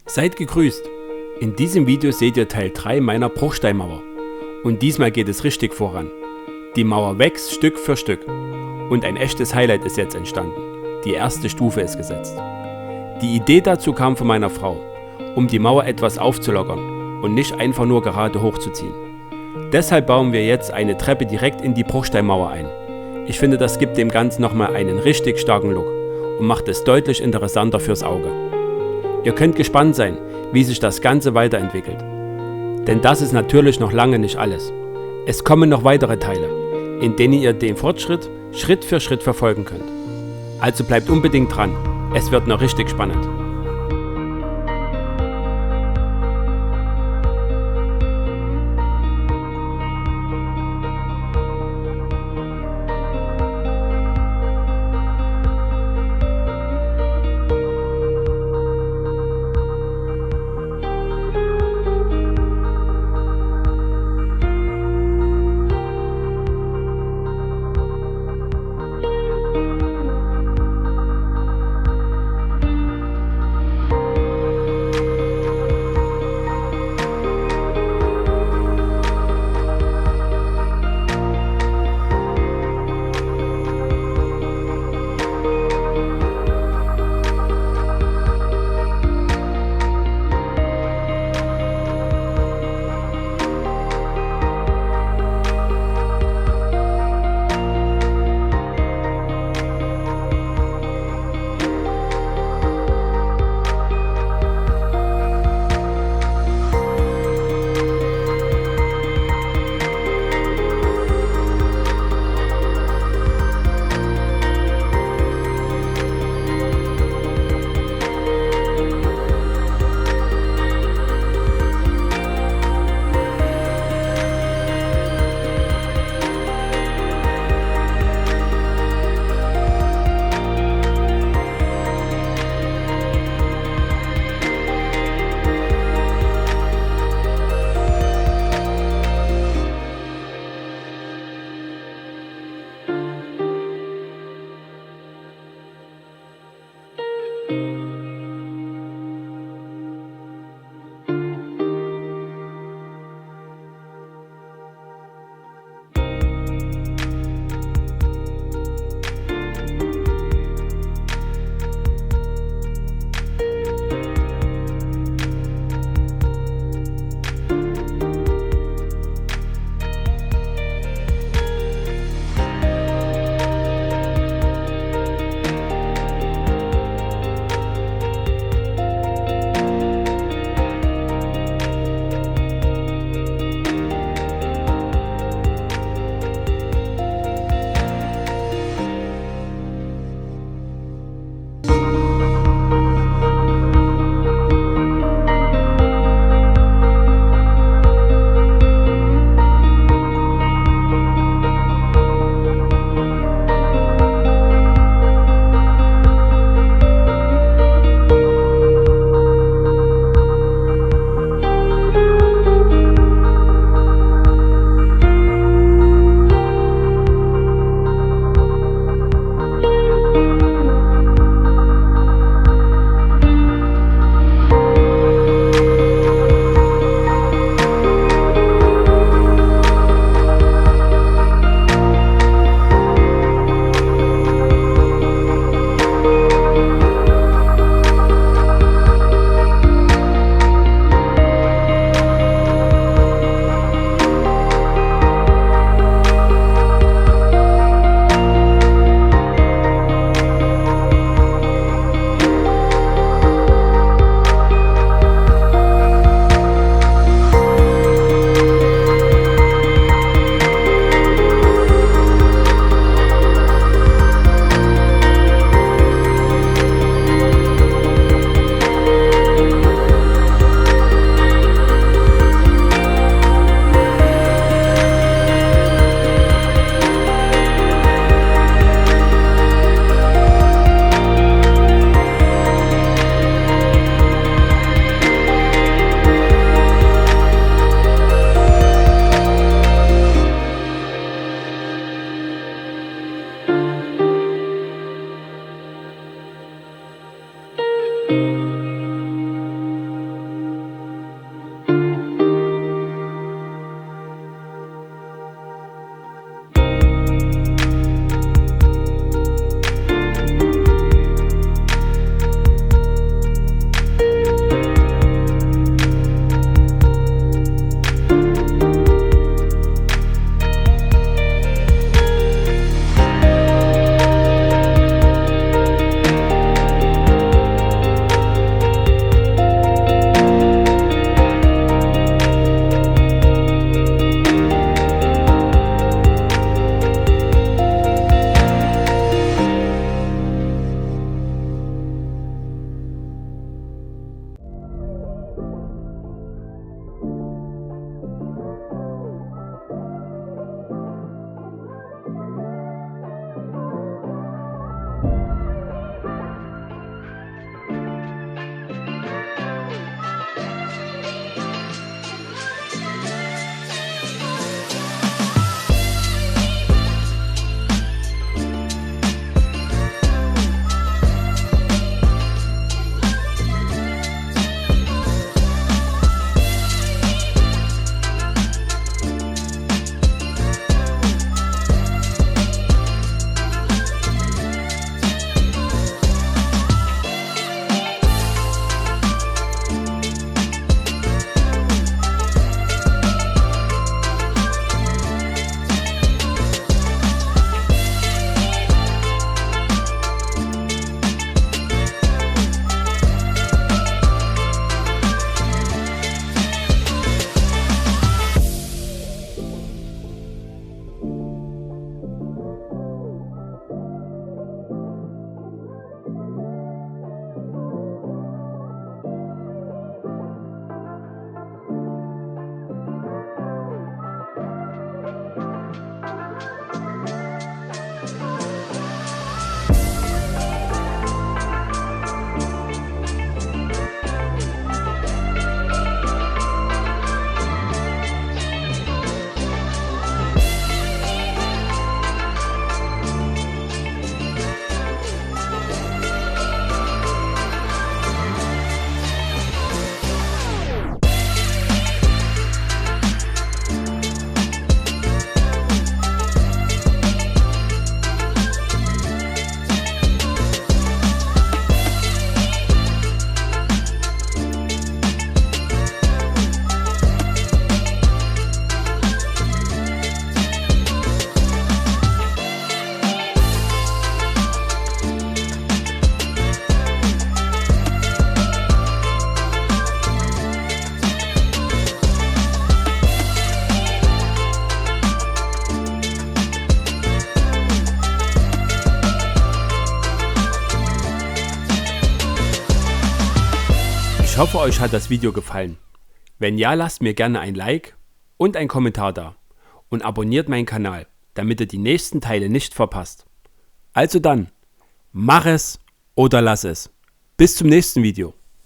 Seid gegrüßt! In diesem Video seht ihr Teil 3 meiner Bruchsteinmauer. Und diesmal geht es richtig voran. Die Mauer wächst Stück für Stück. Und ein echtes Highlight ist jetzt entstanden. Die erste Stufe ist gesetzt. Die Idee dazu kam von meiner Frau, um die Mauer etwas aufzulockern und nicht einfach nur gerade hochzuziehen. Deshalb bauen wir jetzt eine Treppe direkt in die Bruchsteinmauer ein. Ich finde, das gibt dem Ganzen nochmal einen richtig starken Look und macht es deutlich interessanter fürs Auge. Ihr könnt gespannt sein, wie sich das Ganze weiterentwickelt. Denn das ist natürlich noch lange nicht alles. Es kommen noch weitere Teile, in denen ihr den Fortschritt Schritt für Schritt verfolgen könnt. Also bleibt unbedingt dran, es wird noch richtig spannend. Ich hoffe, euch hat das Video gefallen. Wenn ja, lasst mir gerne ein Like und einen Kommentar da und abonniert meinen Kanal, damit ihr die nächsten Teile nicht verpasst. Also dann, mach es oder lass es. Bis zum nächsten Video.